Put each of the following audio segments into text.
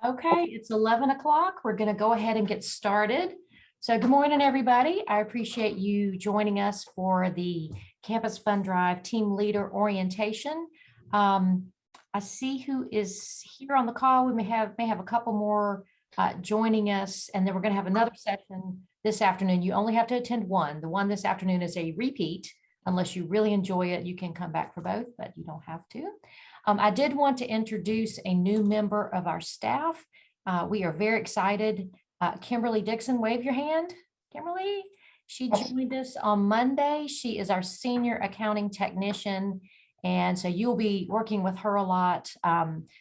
Okay, it's 11 o'clock. We're going to go ahead and get started. So good morning, everybody. I appreciate you joining us for the Campus Fund Drive Team Leader Orientation. I see who is here on the call. We may have a couple more joining us, and then we're going to have another session this afternoon. You only have to attend one. The one this afternoon is a repeat. Unless you really enjoy it, you can come back for both, but you don't have to. I did want to introduce a new member of our staff. We are very excited. Kimberly Dixon, wave your hand. Kimberly, she joined us on Monday. She is our senior accounting technician. And so you'll be working with her a lot.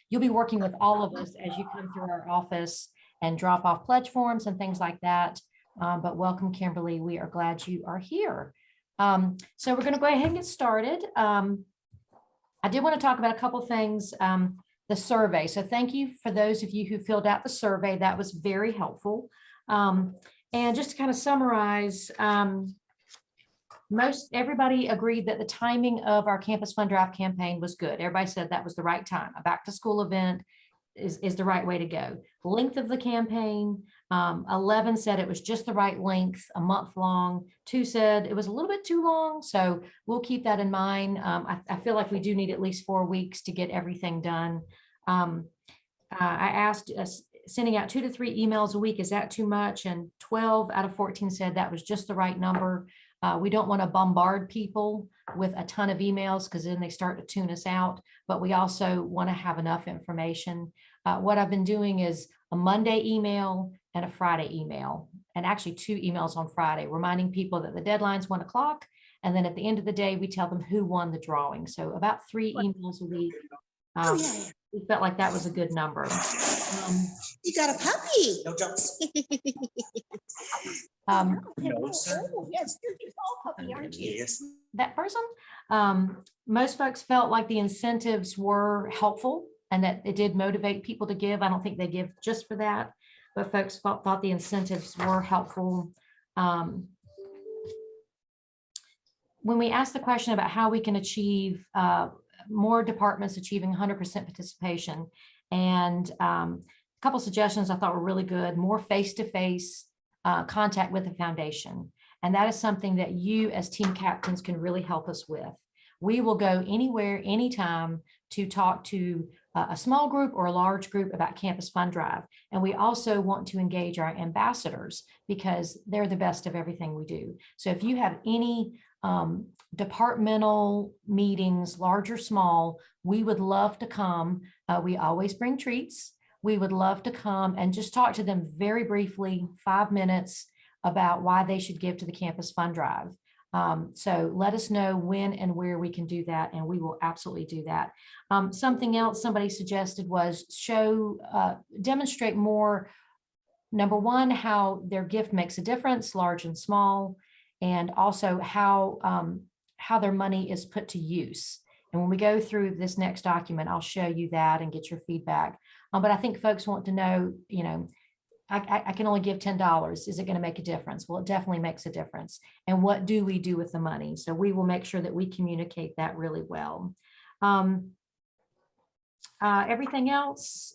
You'll be working with all of us as you come through our office and drop off pledge forms and things like that. But welcome, Kimberly. We are glad you are here. So we're going to go ahead and get started. I did want to talk about a couple things, the survey. So thank you for those of you who filled out the survey. That was very helpful. And just to kind of summarize, everybody agreed that the timing of our Campus Fund Drive campaign was good. Everybody said that was the right time. A back to school event is the right way to go. Length of the campaign, 11 said it was just the right length, a month long. 2 said it was a little bit too long. So we'll keep that in mind. I feel like we do need at least 4 weeks to get everything done. I asked sending out 2 to 3 emails a week. Is that too much? And 12 out of 14 said that was just the right number. We don't want to bombard people with a ton of emails because then they start to tune us out, but we also want to have enough information. What I've been doing is a Monday email and a Friday email, and actually 2 emails on Friday, reminding people that the deadline's 1 o'clock. And then at the end of the day, we tell them who won the drawing. So about 3 emails a week. We felt like that was a good number. You got a puppy. No jumps. Yes, you're all puppy, aren't you? Yes. That person, most folks felt like the incentives were helpful and that it did motivate people to give. I don't think they give just for that, but folks thought the incentives were helpful. When we asked the question about how we can achieve more departments achieving 100% participation, and a couple suggestions I thought were really good: more face-to-face contact with the foundation. And that is something that you as team captains can really help us with. We will go anywhere, anytime to talk to a small group or a large group about Campus Fund Drive. And we also want to engage our ambassadors because they're the best of everything we do. So if you have any departmental meetings, large or small, we would love to come. We always bring treats. We would love to come and just talk to them very briefly, 5 minutes, about why they should give to the Campus Fund Drive. So let us know when and where we can do that, and we will absolutely do that. Something else somebody suggested was demonstrate more, number one, how their gift makes a difference, large and small, and also how their money is put to use. And when we go through this next document, I'll show you that and get your feedback. But I think folks want to know, I can only give $10. Is it going to make a difference? Well, it definitely makes a difference. And what do we do with the money? So we will make sure that we communicate that really well. Everything else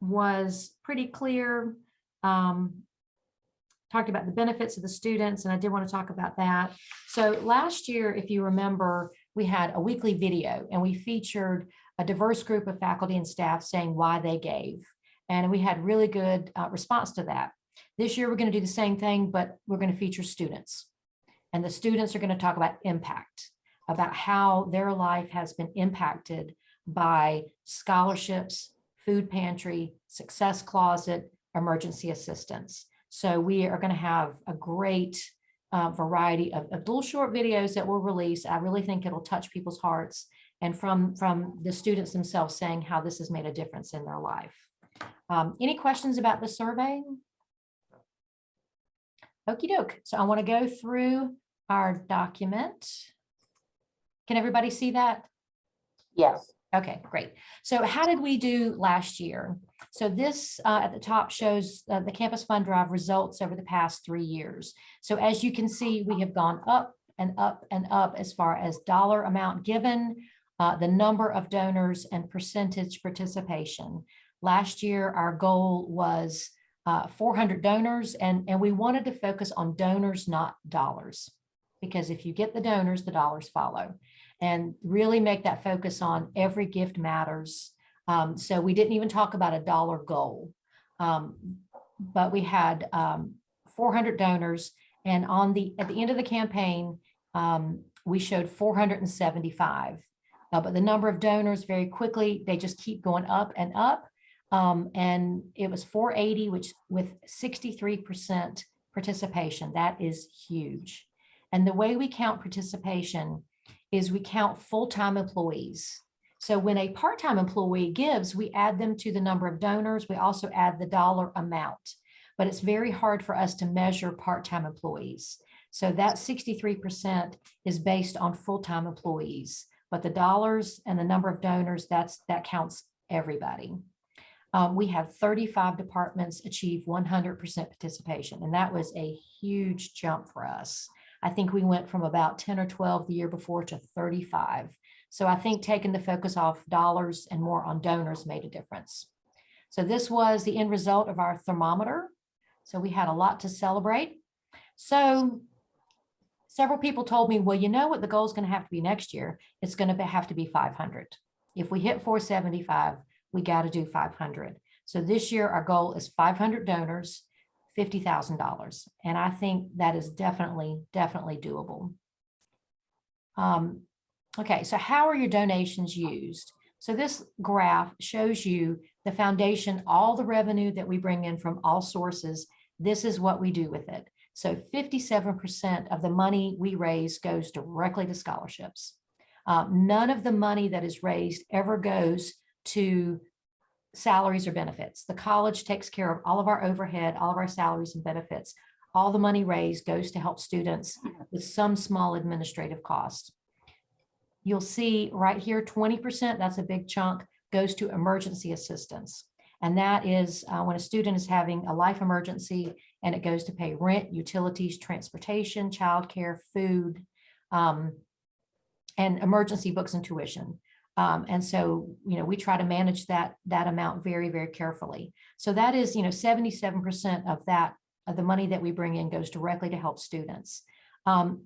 was pretty clear. Talked about the benefits of the students, and I did want to talk about that. So last year, if you remember, we had a weekly video and we featured a diverse group of faculty and staff saying why they gave. And we had really good response to that. This year, we're going to do the same thing, but we're going to feature students. And the students are going to talk about impact, about how their life has been impacted by scholarships, food pantry, success closet, emergency assistance. So we are going to have a great variety of little short videos that we'll release. I really think it'll touch people's hearts, and from the students themselves saying how this has made a difference in their life. Any questions about the survey? Okie doke. So I want to go through our document. Can everybody see that? Yes. Okay, great. So how did we do last year? So this at the top shows the Campus Fund Drive results over the past 3 years. So as you can see, we have gone up and up and up as far as dollar amount given, the number of donors, and percentage participation. Last year, our goal was 400 donors, and we wanted to focus on donors, not dollars. Because if you get the donors, the dollars follow. And really make that focus on every gift matters. So we didn't even talk about a dollar goal. But we had 400 donors, and at the end of the campaign, we showed 475. But the number of donors very quickly, they just keep going up and up. And it was 480, which with 63% participation, that is huge. And the way we count participation is we count full-time employees. So when a part-time employee gives, we add them to the number of donors. We also add the dollar amount, but it's very hard for us to measure part-time employees. So that 63% is based on full-time employees, but the dollars and the number of donors, that counts everybody. We have 35 departments achieve 100% participation, and that was a huge jump for us. I think we went from about 10 or 12 the year before to 35. So I think taking the focus off dollars and more on donors made a difference. So this was the end result of our thermometer. So we had a lot to celebrate. So several people told me, well, you know what the goal is going to have to be next year? It's going to have to be 500. If we hit 475, we got to do 500. So this year, our goal is 500 donors, $50,000. And I think that is definitely doable. Okay, so how are your donations used? So this graph shows you the foundation, all the revenue that we bring in from all sources. This is what we do with it. So 57% of the money we raise goes directly to scholarships. None of the money that is raised ever goes to salaries or benefits. The college takes care of all of our overhead, all of our salaries and benefits. All the money raised goes to help students with some small administrative costs. You'll see right here, 20%, that's a big chunk, goes to emergency assistance. And that is when a student is having a life emergency, and it goes to pay rent, utilities, transportation, childcare, food, and emergency books and tuition. And so, we try to manage that amount very, very carefully. So that is, 77% of that, of the money that we bring in goes directly to help students.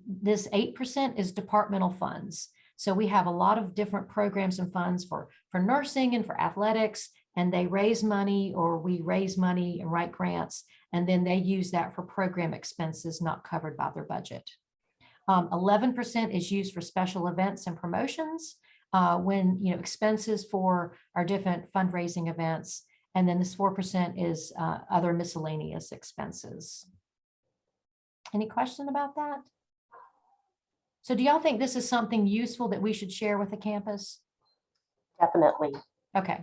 This 8% is departmental funds. So we have a lot of different programs and funds for nursing and for athletics, and they raise money, or we raise money and write grants, and then they use that for program expenses not covered by their budget. 11% is used for special events and promotions, when expenses for our different fundraising events, and then this 4% is other miscellaneous expenses. Any question about that? So do y'all think this is something useful that we should share with the campus? Definitely. Okay.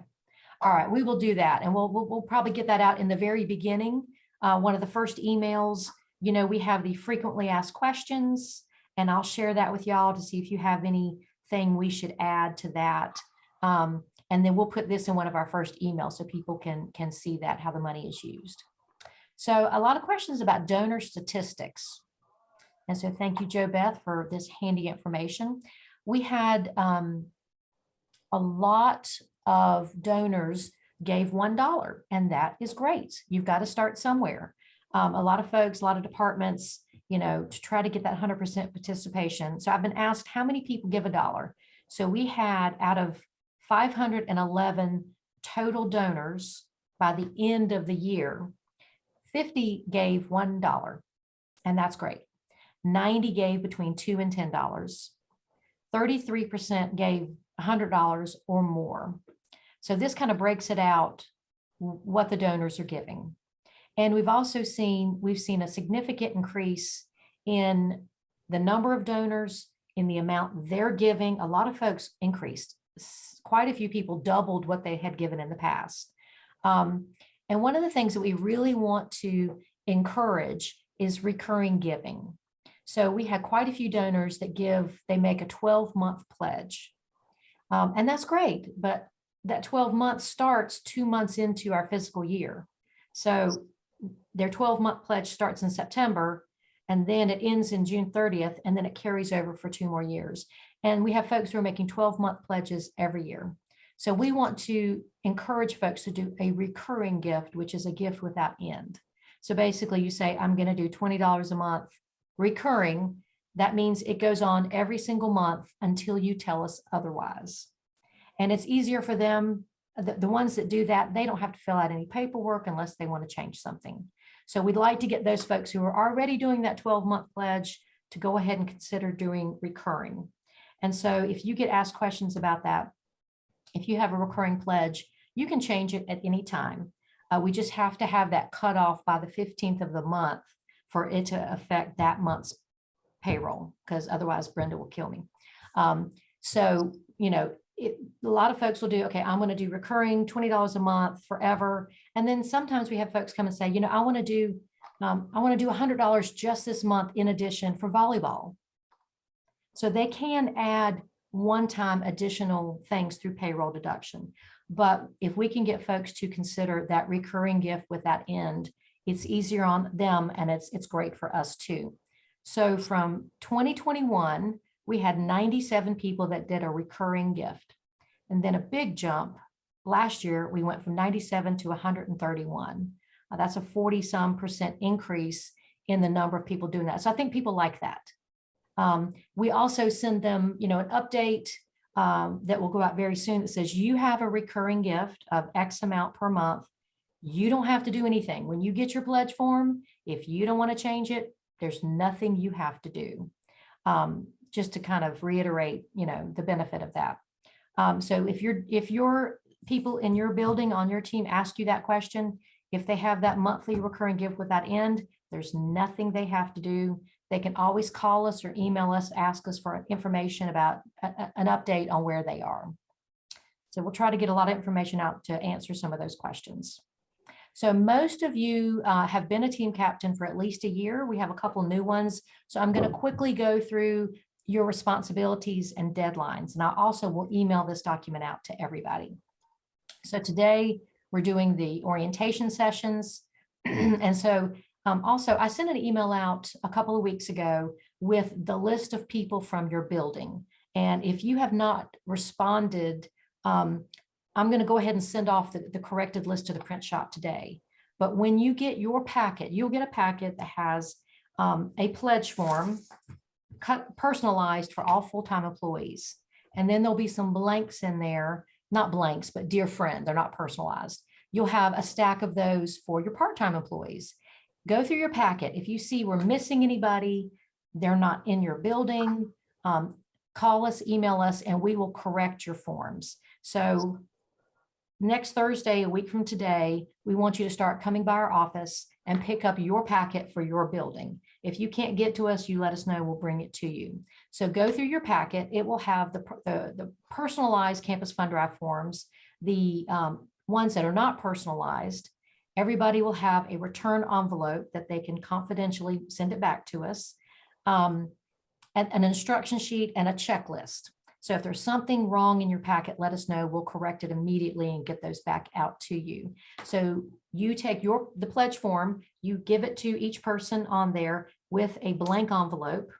All right, we will do that, and we'll probably get that out in the very beginning. One of the first emails, we have the frequently asked questions, and I'll share that with y'all to see if you have anything we should add to that. And then we'll put this in one of our first emails so people can see that, how the money is used. So a lot of questions about donor statistics. And so thank you, Jo Beth, for this handy information. We had a lot of donors gave $1, and that is great. You've got to start somewhere. A lot of folks, a lot of departments, to try to get that 100% participation. So I've been asked how many people give $1. So we had, out of 511 total donors by the end of the year, 50 gave $1, and that's great. 90 gave between $2 and $10. 33% gave $100 or more. So this kind of breaks it out, what the donors are giving. And we've also seen a significant increase in the number of donors, in the amount they're giving. A lot of folks increased. Quite a few people doubled what they had given in the past. And one of the things that we really want to encourage is recurring giving. So we had quite a few donors that they make a 12-month pledge. And that's great, but that 12 months starts 2 months into our fiscal year. So their 12-month pledge starts in September, and then it ends in June 30th, and then it carries over for 2 more years. And we have folks who are making 12-month pledges every year. So we want to encourage folks to do a recurring gift, which is a gift without end. So basically you say, I'm going to do $20 a month recurring. That means it goes on every single month until you tell us otherwise. And it's easier for them. The ones that do that, they don't have to fill out any paperwork unless they want to change something. So we'd like to get those folks who are already doing that 12-month pledge to go ahead and consider doing recurring. And so if you get asked questions about that, if you have a recurring pledge, you can change it at any time. We just have to have that cutoff by the 15th of the month for it to affect that month's payroll, because otherwise Brenda will kill me. So, you know, a lot of folks will do, okay, I'm going to do recurring $20 a month forever. And then sometimes we have folks come and say, you know, I want to do $100 just this month in addition for volleyball. So they can add one-time additional things through payroll deduction. But if we can get folks to consider that recurring gift with that end, it's easier on them and it's great for us too. So from 2021, we had 97 people that did a recurring gift. And then a big jump. Last year, we went from 97 to 131. That's a 40-some% increase in the number of people doing that. So I think people like that. We also send them, you know, an update that will go out very soon that says you have a recurring gift of X amount per month. You don't have to do anything. When you get your pledge form, if you don't want to change it, there's nothing you have to do. Just to kind of reiterate, you know, the benefit of that. So if your people in your building on your team ask you that question, if they have that monthly recurring gift with that end, there's nothing they have to do. They can always call us or email us, ask us for information about an update on where they are. So we'll try to get a lot of information out to answer some of those questions. So most of you have been a team captain for at least a year. We have a couple new ones. So I'm going to quickly go through your responsibilities and deadlines. And I also will email this document out to everybody. So today we're doing the orientation sessions. And so also I sent an email out a couple of weeks ago with the list of people from your building. And if you have not responded, I'm going to go ahead and send off the corrected list to the print shop today. But when you get your packet, you'll get a packet that has a pledge form personalized for all full-time employees. And then there'll be some blanks in there, not blanks, but dear friend, they're not personalized. You'll have a stack of those for your part-time employees. Go through your packet. If you see we're missing anybody, they're not in your building, call us, email us, and we will correct your forms. So next Thursday, a week from today, we want you to start coming by our office and pick up your packet for your building. If you can't get to us, you let us know, we'll bring it to you. So go through your packet. It will have the personalized Campus Fund Drive forms, the ones that are not personalized. Everybody will have a return envelope that they can confidentially send it back to us, and an instruction sheet and a checklist. So if there's something wrong in your packet, let us know. We'll correct it immediately and get those back out to you. So you take the pledge form, you give it to each person on there with a blank envelope,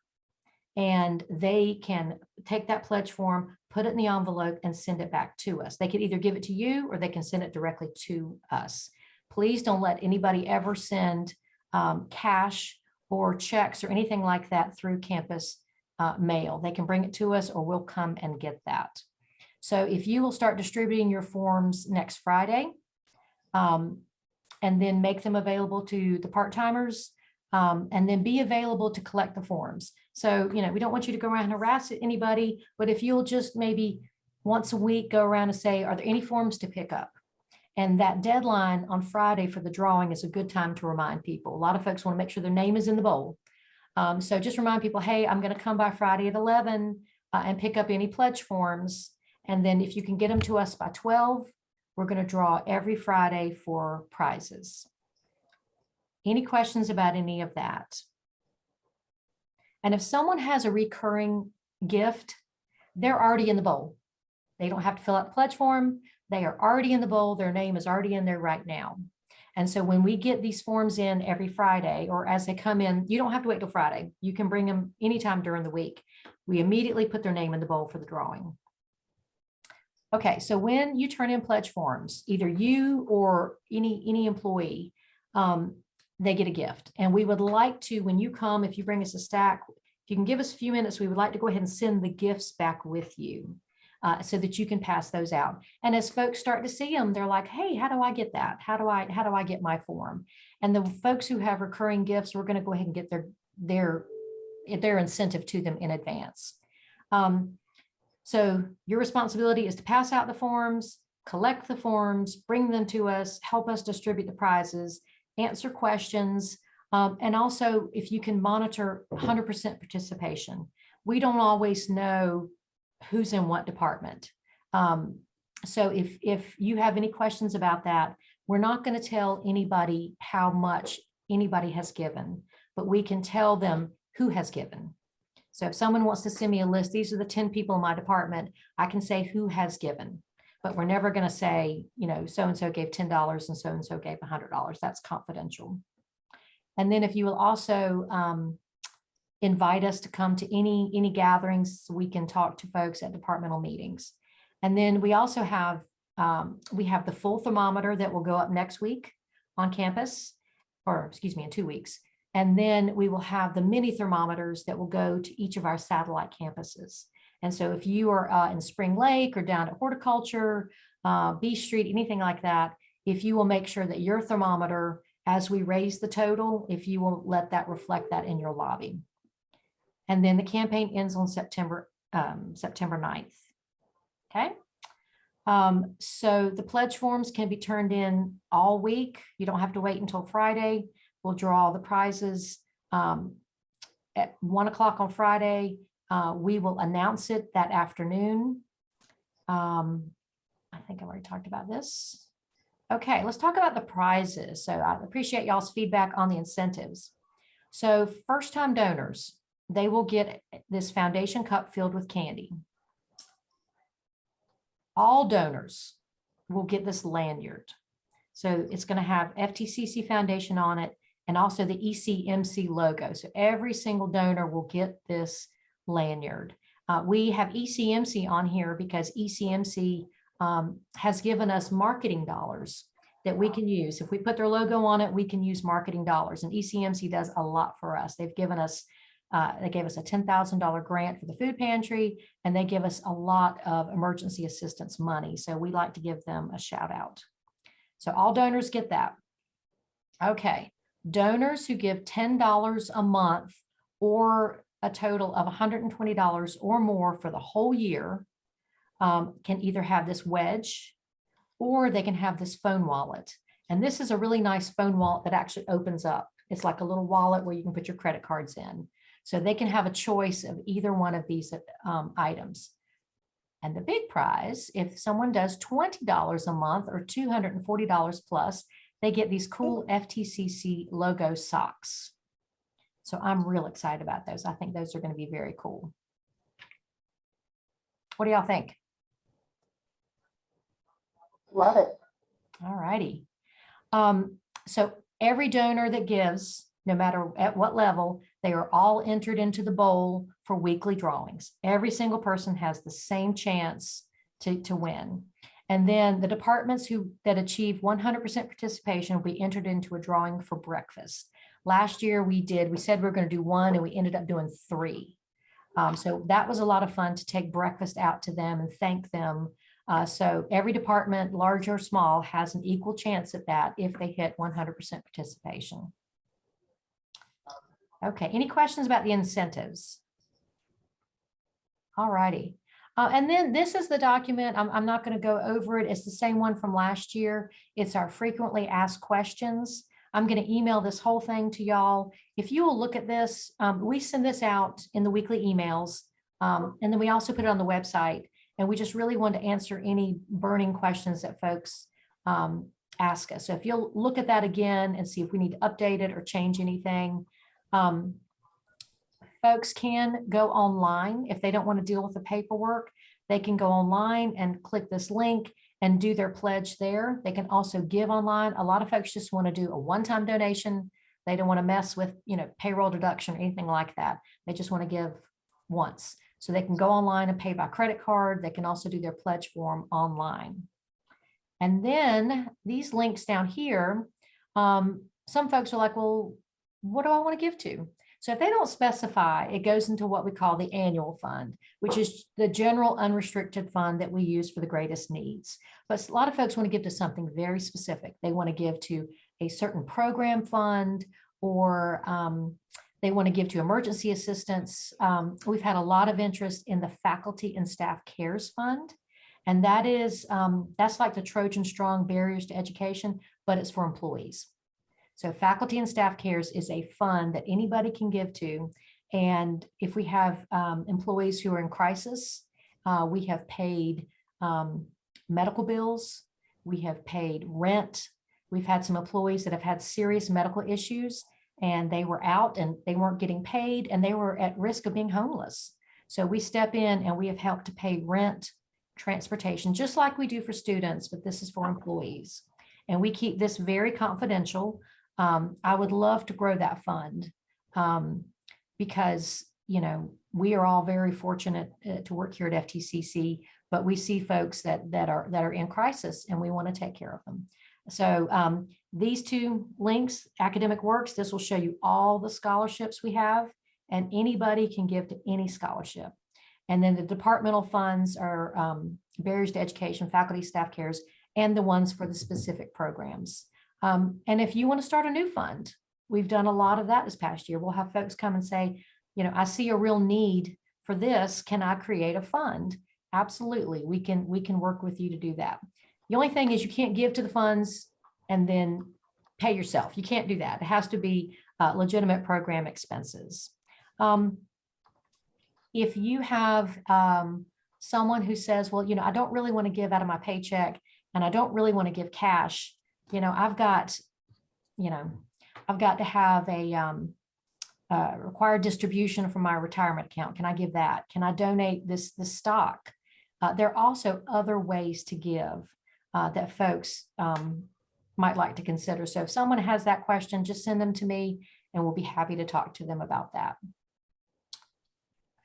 and they can take that pledge form, put it in the envelope, and send it back to us. They can either give it to you or they can send it directly to us. Please don't let anybody ever send cash or checks or anything like that through campus mail. They can bring it to us or we'll come and get that. So if you will start distributing your forms next Friday, and then make them available to the part-timers, and then be available to collect the forms. So, you know, we don't want you to go around and harass anybody, but if you'll just maybe once a week go around and say, are there any forms to pick up? And that deadline on Friday for the drawing is a good time to remind people. A lot of folks want to make sure their name is in the bowl. So just remind people, hey, I'm going to come by Friday at 11 and pick up any pledge forms. And then if you can get them to us by 12, we're going to draw every Friday for prizes. Any questions about any of that? And if someone has a recurring gift, they're already in the bowl. They don't have to fill out the pledge form. They are already in the bowl. Their name is already in there right now. And so when we get these forms in every Friday, or as they come in, you don't have to wait till Friday. You can bring them anytime during the week. We immediately put their name in the bowl for the drawing. Okay, so when you turn in pledge forms, either you or any employee, they get a gift. And we would like to, when you come, if you bring us a stack, if you can give us a few minutes, we would like to go ahead and send the gifts back with you so that you can pass those out. And as folks start to see them, they're like, hey, how do I get that? How do I get my form? And the folks who have recurring gifts, we're going to go ahead and get their incentive to them in advance. So your responsibility is to pass out the forms, collect the forms, bring them to us, help us distribute the prizes, answer questions, and also if you can monitor 100% participation. We don't always know who's in what department. So if you have any questions about that, we're not going to tell anybody how much anybody has given, but we can tell them who has given. So if someone wants to send me a list, these are the 10 people in my department, I can say who has given, but we're never going to say, so-and-so gave $10 and so-and-so gave $100. That's confidential. And then if you will also invite us to come to any gatherings, so we can talk to folks at departmental meetings. And then we also have, we have the full thermometer that will go up next week on campus, or excuse me, in 2 weeks. And then we will have the mini thermometers that will go to each of our satellite campuses. And so if you are in Spring Lake or down at Horticulture, B Street, anything like that, if you will make sure that your thermometer, as we raise the total, if you will let that reflect that in your lobby. And then the campaign ends on September 9th. Okay. So the pledge forms can be turned in all week. You don't have to wait until Friday. We'll draw the prizes at 1 o'clock on Friday. We will announce it that afternoon. I think I already talked about this. Okay, let's talk about the prizes. So I appreciate y'all's feedback on the incentives. So first-time donors, they will get this foundation cup filled with candy. All donors will get this lanyard. So it's going to have FTCC Foundation on it and also the ECMC logo. So every single donor will get this lanyard. We have ECMC on here because ECMC has given us marketing dollars that we can use. If we put their logo on it, we can use marketing dollars. And ECMC does a lot for us. They've given us, they gave us a $10,000 grant for the food pantry, and they give us a lot of emergency assistance money. So we like to give them a shout out. So all donors get that. Okay, donors who give $10 a month or a total of $120 or more for the whole year can either have this wedge or they can have this phone wallet. And this is a really nice phone wallet that actually opens up. It's like a little wallet where you can put your credit cards in. So they can have a choice of either one of these items. And the big prize, if someone does $20 a month or $240 plus, they get these cool FTCC logo socks. So I'm real excited about those. I think those are going to be very cool. What do y'all think? Love it. All righty. So every donor that gives, no matter at what level, they are all entered into the bowl for weekly drawings. Every single person has the same chance to win. And then the departments that achieve 100% participation will be entered into a drawing for breakfast. Last year we said we were going to do one and we ended up doing 3. So that was a lot of fun to take breakfast out to them and thank them. So every department, large or small, has an equal chance at that if they hit 100% participation. Okay, any questions about the incentives? All righty. And then this is the document. I'm not going to go over it. It's the same one from last year. It's our frequently asked questions. I'm going to email this whole thing to y'all. If you will look at this, we send this out in the weekly emails. And then we also put it on the website. And we just really want to answer any burning questions that folks ask us. So if you'll look at that again and see if we need to update it or change anything. Folks can go online. If they don't want to deal with the paperwork, they can go online and click this link and do their pledge there. They can also give online. A lot of folks just want to do a one-time donation. They don't want to mess with, payroll deduction or anything like that. They just want to give once. So they can go online and pay by credit card. They can also do their pledge form online. And then these links down here, some folks are like, well, what do I want to give to? So if they don't specify, it goes into what we call the annual fund, which is the general unrestricted fund that we use for the greatest needs. But a lot of folks want to give to something very specific. They want to give to a certain program fund, or they want to give to emergency assistance. We've had a lot of interest in the Faculty and Staff Cares Fund. And that is, that's like the Trojan Strong Barriers to Education, but it's for employees. So Faculty and Staff Cares is a fund that anybody can give to. And if we have employees who are in crisis, we have paid medical bills, we have paid rent. We've had some employees that have had serious medical issues and they were out and they weren't getting paid and they were at risk of being homeless. So we step in and we have helped to pay rent, transportation, just like we do for students, but this is for employees. And we keep this very confidential. I would love to grow that fund because, you know, we are all very fortunate to work here at FTCC, but we see folks that are in crisis and we want to take care of them. So these two links, Academic Works, this will show you all the scholarships we have, and anybody can give to any scholarship. And then the departmental funds are Barriers to Education, Faculty, Staff Cares, and the ones for the specific programs. And if you want to start a new fund, we've done a lot of that this past year. We'll have folks come and say, you know, I see a real need for this. Can I create a fund? Absolutely. We can work with you to do that. The only thing is you can't give to the funds and then pay yourself. You can't do that. It has to be legitimate program expenses. If you have someone who says, well, you know, I don't really want to give out of my paycheck and I don't really want to give cash, you know, I've got to have a required distribution from my retirement account. Can I give that? Can I donate this stock? There are also other ways to give that folks might like to consider. So if someone has that question, just send them to me and we'll be happy to talk to them about that.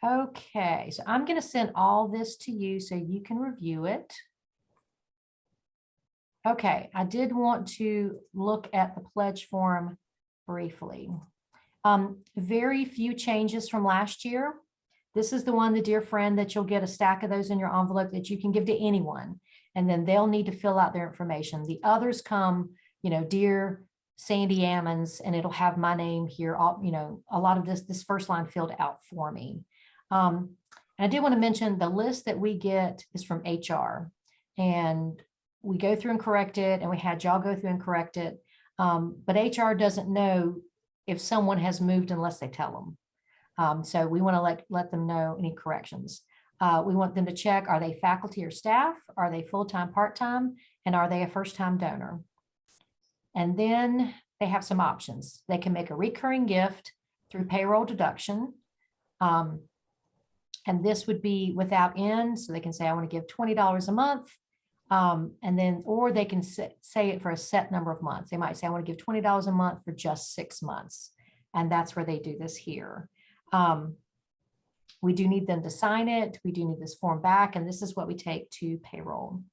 Okay, so I'm going to send all this to you so you can review it. Okay, I did want to look at the pledge form briefly. Very few changes from last year. This is the one, the dear friend, that you'll get a stack of those in your envelope that you can give to anyone, and then they'll need to fill out their information. The others come, you know, dear Sandy Ammons, and it'll have my name here. All, you know, a lot of this first line filled out for me. I did want to mention the list that we get is from HR, and we go through and correct it, and we had y'all go through and correct it. But HR doesn't know if someone has moved unless they tell them. So we want to let them know any corrections. We want them to check, are they faculty or staff? Are they full-time, part-time? And are they a first-time donor? And then they have some options. They can make a recurring gift through payroll deduction. And this would be without end. So they can say, I want to give $20 a month. And then, or they can say it for a set number of months. They might say, I want to give $20 a month for just 6 months. And that's where they do this here. We do need them to sign it. We do need this form back. And this is what we take to payroll.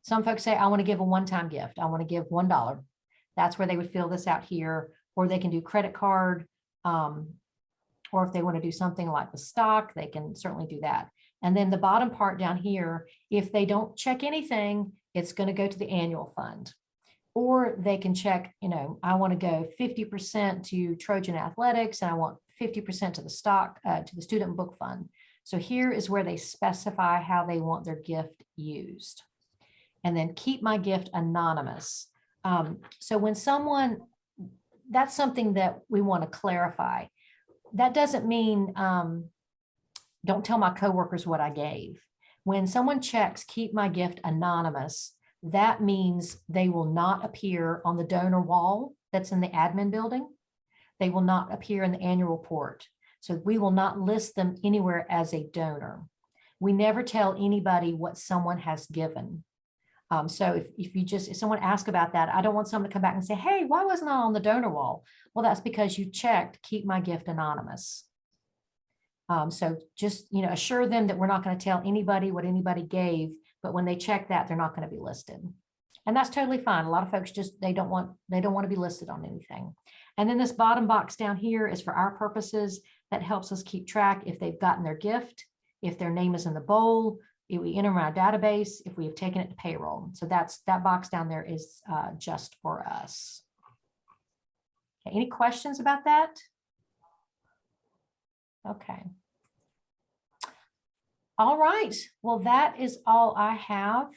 Some folks say, I want to give a one-time gift. I want to give $1. That's where they would fill this out here, or they can do credit card. Or if they want to do something like the stock, they can certainly do that. And then the bottom part down here, if they don't check anything, it's going to go to the annual fund. Or they can check, you know, I want to go 50% to Trojan Athletics, and I want 50% to the stock, to the student book fund. So here is where they specify how they want their gift used. And then keep my gift anonymous. So when someone, that's something that we want to clarify. That doesn't mean don't tell my coworkers what I gave. When someone checks keep my gift anonymous, that means they will not appear on the donor wall that's in the admin building. They will not appear in the annual report. So we will not list them anywhere as a donor. We never tell anybody what someone has given. So if someone asks about that, I don't want someone to come back and say, hey, why wasn't I on the donor wall? Well, that's because you checked keep my gift anonymous. So just, assure them that we're not going to tell anybody what anybody gave, but when they check that, they're not going to be listed. And that's totally fine. A lot of folks just, they don't want to be listed on anything. And then this bottom box down here is for our purposes. That helps us keep track if they've gotten their gift, if their name is in the bowl, if we enter in our database, if we have taken it to payroll. So that box down there is just for us. Okay, any questions about that? Okay. All right. Well, that is all I have.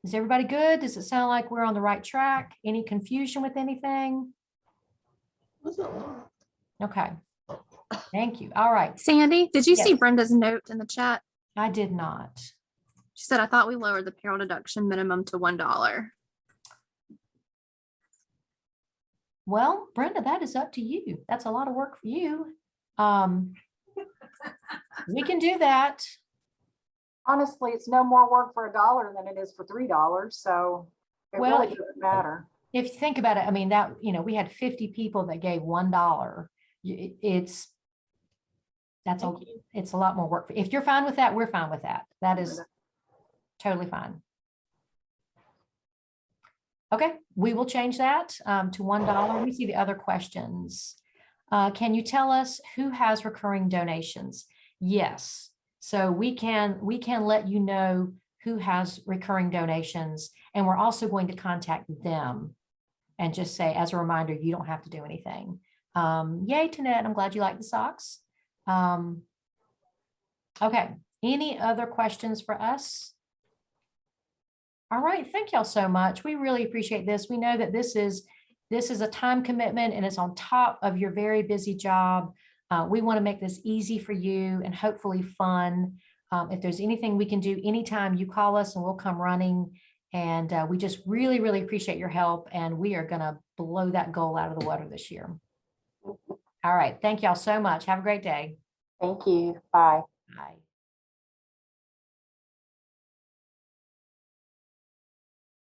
Is everybody good? Does it sound like we're on the right track? Any confusion with anything? Okay. Thank you. All right. Sandy, did you see Yes. Brenda's note in the chat? I did not. She said, I thought we lowered the payroll deduction minimum to $1. Well, Brenda, that is up to you. That's a lot of work for you. We can do that. Honestly, it's no more work for $1 than it is for $3. So it Well, really doesn't matter. If you think about it, I mean, that, we had 50 people that gave $1. It's a lot more work. If you're fine with that, we're fine with that. That is totally fine. Okay, we will change that to $1. Let me see the other questions. Can you tell us who has recurring donations? Yes. So we can let you know who has recurring donations, and we're also going to contact them and just say, as a reminder, you don't have to do anything. Yay, Tanette, I'm glad you like the socks. Okay, any other questions for us? All right, thank y'all so much. We really appreciate this. We know that this is a time commitment and it's on top of your very busy job. We want to make this easy for you and hopefully fun. If there's anything we can do anytime, you call us and we'll come running. And we just really, really appreciate your help. And we are going to blow that goal out of the water this year. All right. Thank y'all so much. Have a great day. Thank you. Bye. Bye.